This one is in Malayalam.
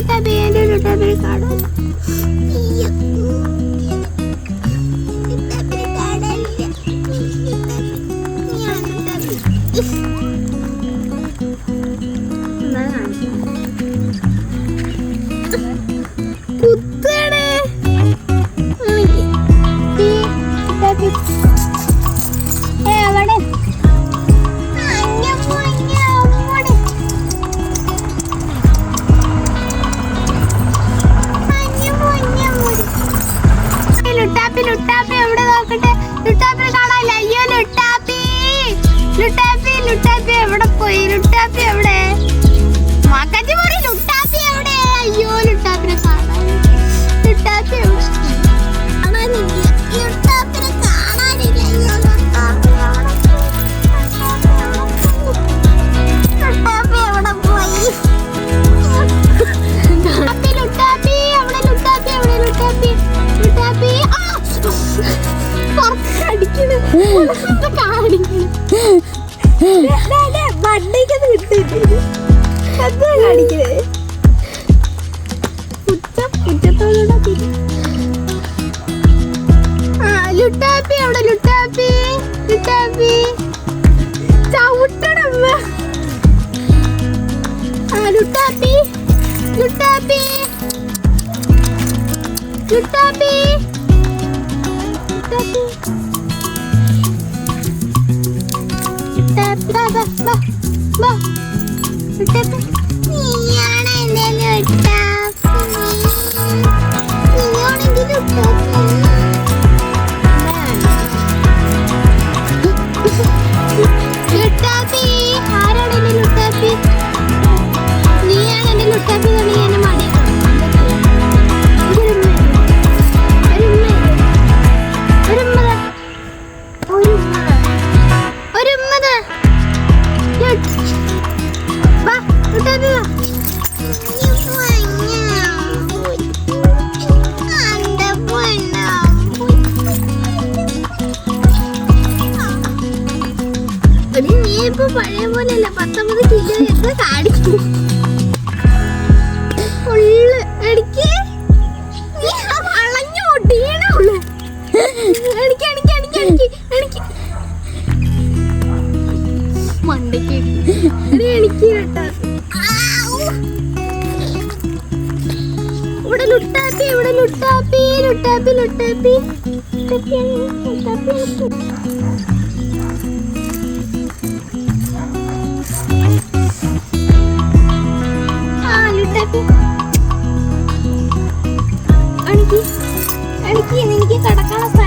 ലുട്ടാപ്പി കാണാൻ കുത്തണേ എവിടെ ലുട്ടാപ്പി ലുട്ടാപ്പി എവിടെ നോക്കട്ടെ ലുട്ടാപ്പി കാണാനില്ല അയ്യോ ലുട്ടാപ്പി ലുട്ടാപ്പി ലുട്ടാപ്പി എവിടെ പോയി ലുട്ടാപ്പി എവിടെ മകജി പോയി ലുട്ടാപ്പി എവിടെ അയ്യോ ലുട്ടാപ്പിനെ കാണാനില്ല ലുട്ടാപ്പി എവിടെ കാണാനില്ല ലുട്ടാപ്പിനെ കാണാനില്ല അയ്യോ ലുട്ടാപ്പി എവിടെ പോയി ലുട്ടാപ്പി എവിടെ ലുട്ടാപ്പി എവിടെ ലുട്ടാപ്പി ലുട്ടാപ്പി മണ്ടയ്ക്കത് കിട്ടിയിട്ടില്ല എന്താ കാണിക്കണേ പുറ്റത്തോടെ ലുട്ടാപ്പി അവിടെ ലുട്ടാപ്പി ലുട്ടാപ്പി ചവിട്ടണമ്മ ലുട്ടാപ്പി ലുട്ടാപ്പി ലുട്ടാപ്പി നീയാണ് എന്റെ ലുട്ടാപ്പി ആരാണ് എന്റെ ലുട്ടാപ്പി നീയാണ് എന്റെ ലുട്ടാപ്പി എന്ന് എന്നെ മടി ഇപ്പൊ പഴയ പോലെയല്ല 19 കിലോ എത്ര കാണിക്കും ഉള്ളു എനിക്ക് വളഞ്ഞു ഒടിയണുള്ളു എനിക്ക് എനിക്ക് എനിക്ക് എനിക്ക് എനിക്ക് മണ്ടയ്ക്ക് എനിക്ക് ഇവിടെ ലുട്ടാപ്പി ഇവിടെ ലുട്ടാപ്പി ലുട്ടാപ്പി ലുട്ടാപ്പി ലുട്ടാപ്പി എനിക്ക് കടക്കാനുള്ള